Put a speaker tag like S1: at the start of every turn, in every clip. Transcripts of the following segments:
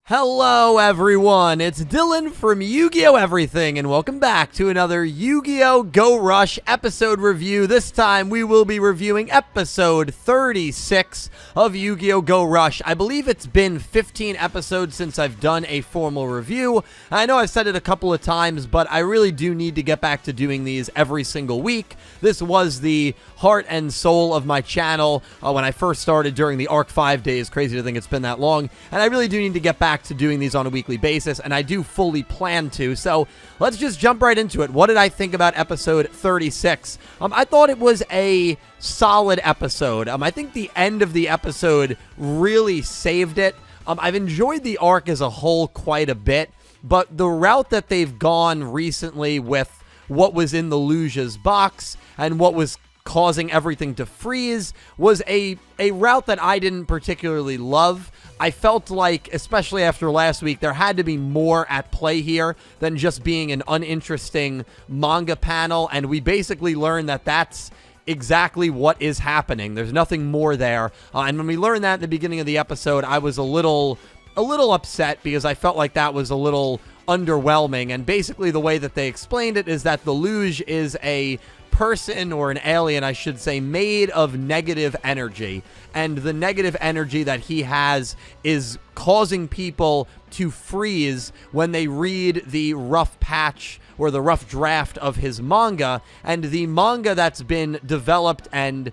S1: Hello everyone, it's Dylan from Yugioh Everything, and welcome back to another Yu-Gi-Oh! Go Rush episode review. This time we will be reviewing episode 36 of Yu-Gi-Oh! Go Rush. I believe it's been 15 episodes since I've done a formal review. I know I've said it a couple of times, but I really do need to get back to doing these every single week. This was the heart and soul of my channel when I first started during the Arc 5 days. Crazy to think it's been that long, and I really do need to get back to doing these on a weekly basis, and I do fully plan to. So let's just jump right into it. What did I think about episode 36? I thought it was a solid episode. I think the end of the episode really saved it. I've enjoyed the arc as a whole quite a bit, but the route that they've gone recently with what was in the Luge's box and what was causing everything to freeze was a route that I didn't particularly love. I felt like, especially after last week, there had to be more at play here than just being an uninteresting manga panel, and we basically learned that that's exactly what is happening. There's nothing more there, and when we learned that at the beginning of the episode, I was a little upset because I felt like that was a little underwhelming, and basically the way that they explained it is that the Luge is a person, or an alien I should say, made of negative energy, and the negative energy that he has is causing people to freeze when they read the rough patch or the rough draft of his manga. And the manga that's been developed and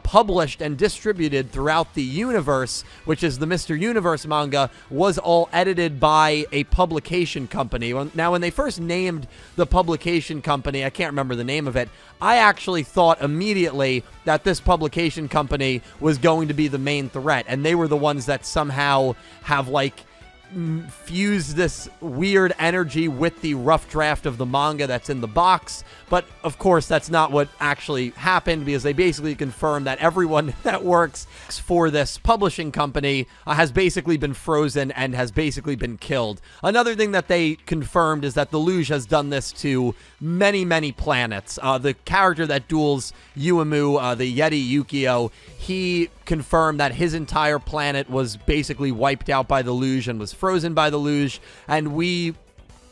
S1: published and distributed throughout the universe, which is the Mr. Universe manga, was all edited by a publication company. Now, when they first named the publication company, I can't remember the name of it, I actually thought immediately that this publication company was going to be the main threat, and they were the ones that somehow have, like, fuse this weird energy with the rough draft of the manga that's in the box. But of course that's not what actually happened, because they basically confirmed that everyone that works for this publishing company has basically been frozen and has basically been killed. Another thing that they confirmed is that the Luge has done this to many planets. The character that duels Yuamu, the Yeti Yukio, he confirmed that his entire planet was basically wiped out by the Luge and was frozen by the Luge, and we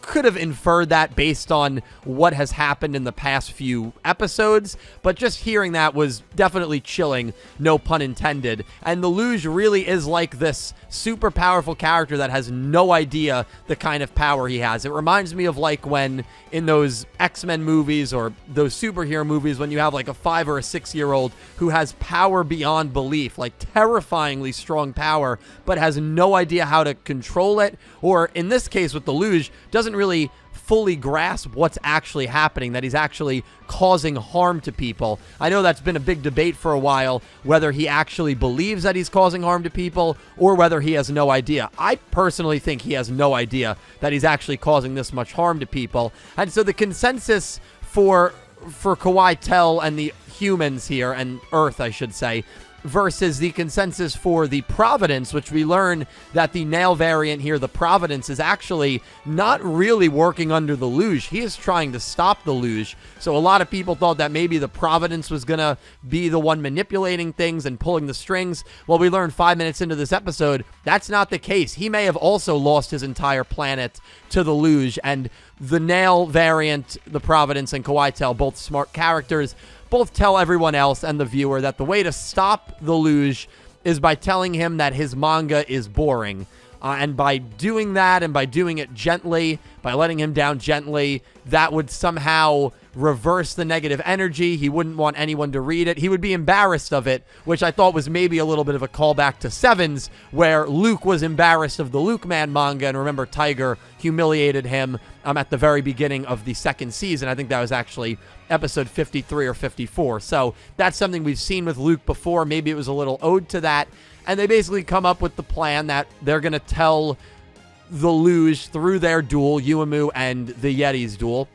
S1: could have inferred that based on what has happened in the past few episodes, but just hearing that was definitely chilling, no pun intended. And the Luge really is like this super powerful character that has no idea the kind of power he has. It reminds me of like when in those X-Men movies or those superhero movies, when you have like a 5 or a 6-year-old who has power beyond belief, like terrifyingly strong power, but has no idea how to control it, or in this case with the Luge, doesn't really fully grasp what's actually happening, that he's actually causing harm to people. I know that's been a big debate for a while, whether he actually believes that he's causing harm to people or whether he has no idea. I personally think he has no idea that he's actually causing this much harm to people. And so the consensus for Kawaii Tell and the humans here, and Earth I should say, versus the consensus for the Providence, which we learn that the Nail variant here, the Providence, is actually not really working under the Luge. He is trying to stop the Luge. So a lot of people thought that maybe the Providence was going to be the one manipulating things and pulling the strings. Well, we learned 5 minutes into this episode, that's not the case. He may have also lost his entire planet to the Luge, and the Nail variant, the Providence, and Kawaii Tell, both smart characters, both tell everyone else and the viewer that the way to stop the Luge is by telling him that his manga is boring. And by doing that, and by doing it gently, by letting him down gently, that would somehow reverse the negative energy. He wouldn't want anyone to read it. He would be embarrassed of it, which I thought was maybe a little bit of a callback to Sevens, where Luke was embarrassed of the Luke Man manga, and remember Tiger humiliated him at the very beginning of the second season. I think that was actually episode 53 or 54. So that's something we've seen with Luke before. Maybe it was a little ode to that. And they basically come up with the plan that they're going to tell the Luge through their duel, Yuamu and the Yeti's duel,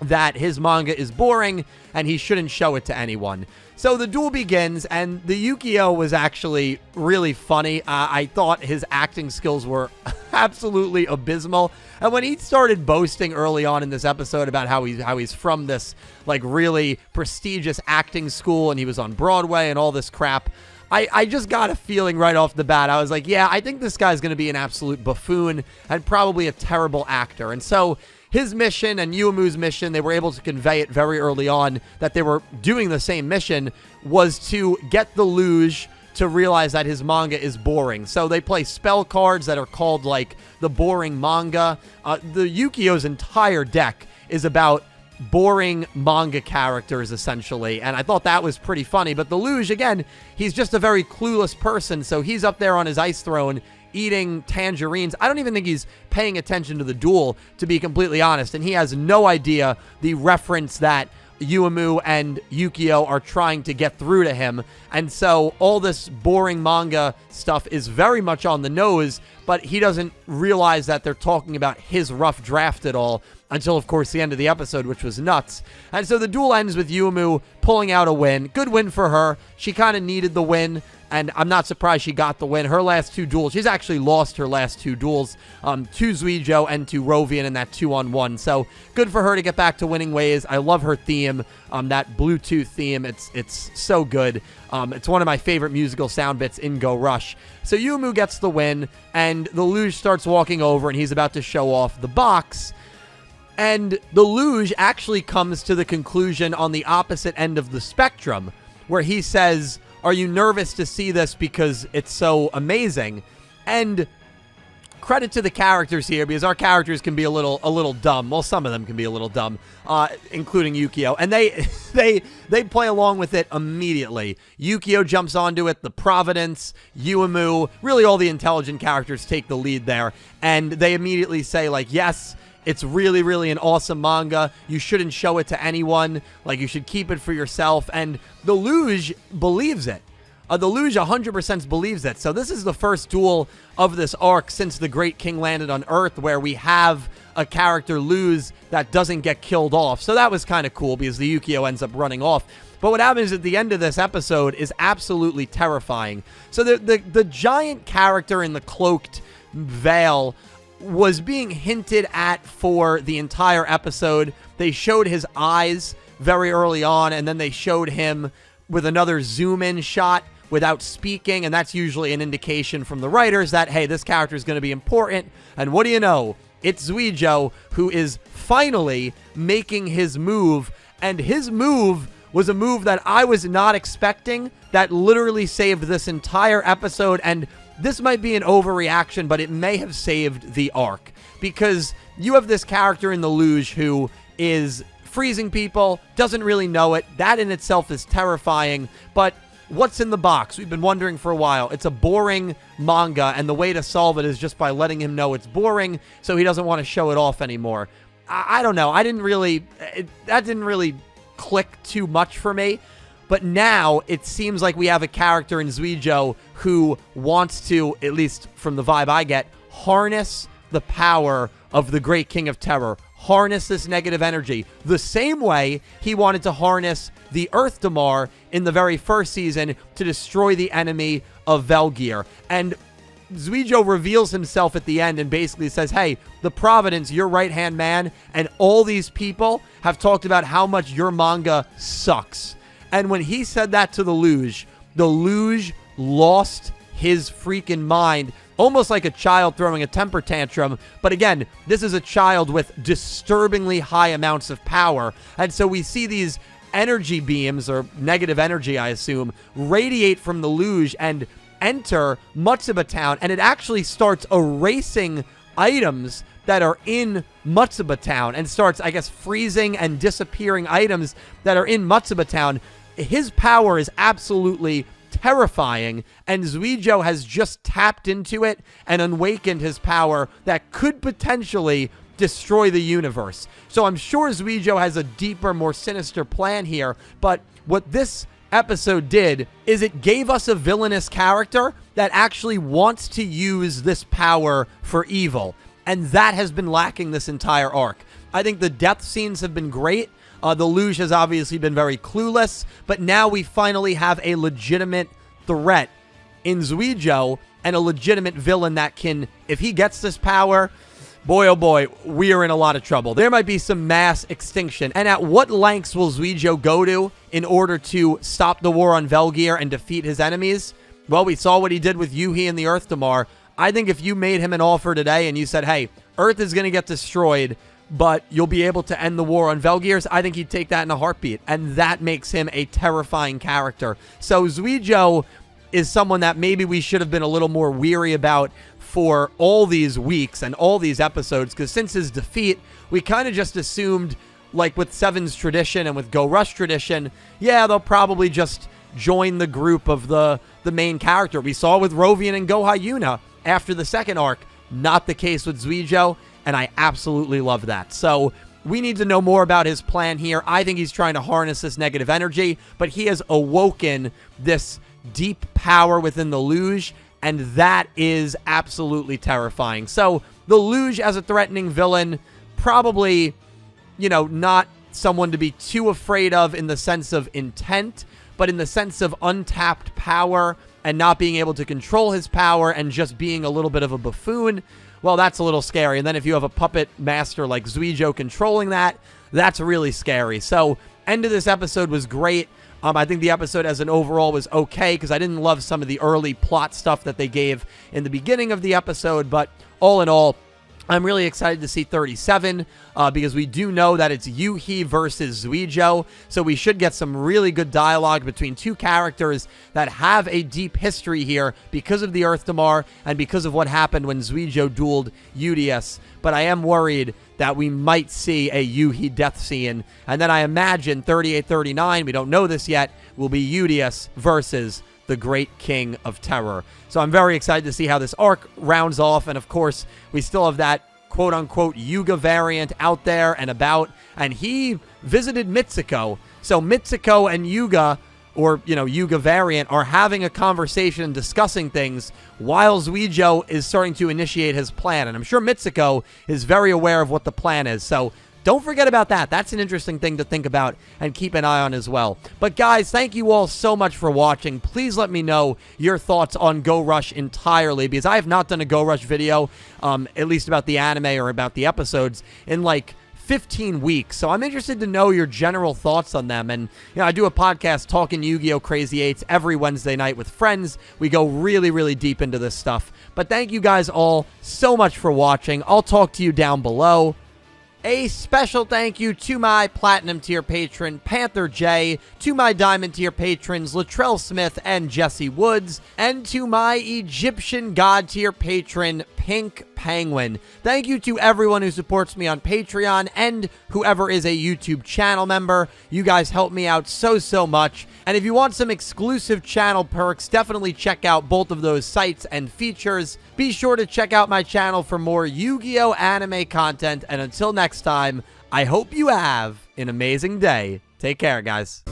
S1: that his manga is boring and he shouldn't show it to anyone. So the duel begins, and the Yugioh was actually really funny. I thought his acting skills were absolutely abysmal. And when he started boasting early on in this episode about how he's from this like really prestigious acting school and he was on Broadway and all this crap, I just got a feeling right off the bat. I was like, yeah, I think this guy's going to be an absolute buffoon and probably a terrible actor. And so his mission and Yuamu's mission, they were able to convey it very early on that they were doing the same mission, was to get the luge to realize that his manga is boring. So they play spell cards that are called like the boring manga. The Yukio's entire deck is about boring manga characters, essentially, and I thought that was pretty funny. But the luge, again, he's just a very clueless person, so he's up there on his ice throne eating tangerines. I don't even think he's paying attention to the duel, to be completely honest, and he has no idea the reference that Yuamu and Yukio are trying to get through to him. And so all this boring manga stuff is very much on the nose, but he doesn't realize that they're talking about his rough draft at all until, of course, the end of the episode, which was nuts. And so the duel ends with Yuamu pulling out a win. Good win for her. She kind of needed the win, and I'm not surprised she got the win. Her last two duels, she's actually lost her last two duels to Zwijo and to Rovian in that 2-on-1. So good for her to get back to winning ways. I love her theme, that Bluetooth theme. It's so good. It's one of my favorite musical sound bits in Go Rush. So Yuamu gets the win, and the luge starts walking over, and he's about to show off the box. And the luge actually comes to the conclusion on the opposite end of the spectrum, where he says, "Are you nervous to see this because it's so amazing?" And credit to the characters here, because our characters can be a little dumb. Well, some of them can be a little dumb, including Yukio, and they play along with it immediately. Yukio jumps onto it. The Providence, Yuamu, really all the intelligent characters take the lead there, and they immediately say, like, yes, it's really, really an awesome manga. You shouldn't show it to anyone. Like, you should keep it for yourself. And the luge believes it. The luge 100% believes it. So this is the first duel of this arc since the Great King landed on Earth, where we have a character lose that doesn't get killed off. So that was kind of cool, because the Yukio ends up running off. But what happens at the end of this episode is absolutely terrifying. So the giant character in the cloaked veil was being hinted at for the entire episode. They showed his eyes very early on, and then they showed him with another zoom-in shot without speaking, and that's usually an indication from the writers that, hey, this character is going to be important. And what do you know? It's Zwijo, who is finally making his move, and his move was a move that I was not expecting, that literally saved this entire episode. And this might be an overreaction, but it may have saved the arc, because you have this character in the luge who is freezing people, doesn't really know it. That in itself is terrifying, but what's in the box? We've been wondering for a while. It's a boring manga, and the way to solve it is just by letting him know it's boring, so he doesn't want to show it off anymore. I don't know. That didn't really click too much for me. But now it seems like we have a character in Zwijo who wants to, at least from the vibe I get, harness the power of the Great King of Terror. Harness this negative energy. The same way he wanted to harness the Earth Damar in the very first season to destroy the enemy of Velgear. And Zwijo reveals himself at the end and basically says, hey, the Providence, your right-hand man, and all these people have talked about how much your manga sucks. And when he said that to the luge lost his freaking mind, almost like a child throwing a temper tantrum. But again, this is a child with disturbingly high amounts of power. And so we see these energy beams, or negative energy, I assume, radiate from the luge and enter Matsuba Town. And it actually starts erasing items that are in Matsuba Town, and starts, I guess, freezing and disappearing items that are in Matsuba Town. His power is absolutely terrifying, and Zwijo has just tapped into it and awakened his power that could potentially destroy the universe. So I'm sure Zwijo has a deeper, more sinister plan here, but what this episode did is it gave us a villainous character that actually wants to use this power for evil, and that has been lacking this entire arc. I think the death scenes have been great. The luge has obviously been very clueless, but now we finally have a legitimate threat in Zwijo, and a legitimate villain that can, if he gets this power, boy oh boy, we are in a lot of trouble. There might be some mass extinction. And at what lengths will Zwijo go to in order to stop the war on Velgear and defeat his enemies? Well, we saw what he did with Yuhi and the Earth Damar. I think if you made him an offer today and you said, hey, Earth is going to get destroyed, but you'll be able to end the war on Velgears, I think he'd take that in a heartbeat. And that makes him a terrifying character. So Zwijo is someone that maybe we should have been a little more weary about for all these weeks and all these episodes, because since his defeat, we kind of just assumed, like with Seven's tradition and with Go Rush tradition, yeah, they'll probably just join the group of the main character. We saw with Rovian and Go Hyuna after the second arc. Not the case with Zwijo, and I absolutely love that. So we need to know more about his plan here. I think he's trying to harness this negative energy, but he has awoken this deep power within the Luge, and that is absolutely terrifying. So the Luge as a threatening villain, probably, you know, not someone to be too afraid of in the sense of intent, but in the sense of untapped power and not being able to control his power and just being a little bit of a buffoon, well, that's a little scary. And then if you have a puppet master like Zwijo controlling that, that's really scary. So end of this episode was great. I think the episode as an overall was okay because I didn't love some of the early plot stuff that they gave in the beginning of the episode, but all in all, I'm really excited to see 37 because we do know that it's Yuhi versus Zwijo, so we should get some really good dialogue between two characters that have a deep history here because of the Earth Damar and because of what happened when Zwijo dueled Yugioh. But I am worried that we might see a Yuhi death scene, and then I imagine 38-39, we don't know this yet, will be Yugioh versus the Great King of Terror. So I'm very excited to see how this arc rounds off, and of course, we still have that quote-unquote Yuga variant out there and about, and he visited Mitsuko. So Mitsuko and Yuga, or, you know, Yuga variant, are having a conversation and discussing things while Zwijo is starting to initiate his plan, and I'm sure Mitsuko is very aware of what the plan is, so don't forget about that. That's an interesting thing to think about and keep an eye on as well. But guys, thank you all so much for watching. Please let me know your thoughts on Go Rush entirely, because I have not done a Go Rush video, at least about the anime or about the episodes, in like 15 weeks. So I'm interested to know your general thoughts on them. And, you know, I do a podcast, Talking Yu-Gi-Oh! Crazy Eights, every Wednesday night with friends. We go really, really deep into this stuff. But thank you guys all so much for watching. I'll talk to you down below. A special thank you to my Platinum tier patron, Panther J, to my Diamond tier patrons, Latrell Smith and Jesse Woods, and to my Egyptian God tier patron, Pink Penguin. Thank you to everyone who supports me on Patreon and whoever is a YouTube channel member. You guys help me out so much. And if you want some exclusive channel perks, definitely check out both of those sites and features. Be sure to check out my channel for more Yu-Gi-Oh! Anime content. And until next time, I hope you have an amazing day. Take care, guys.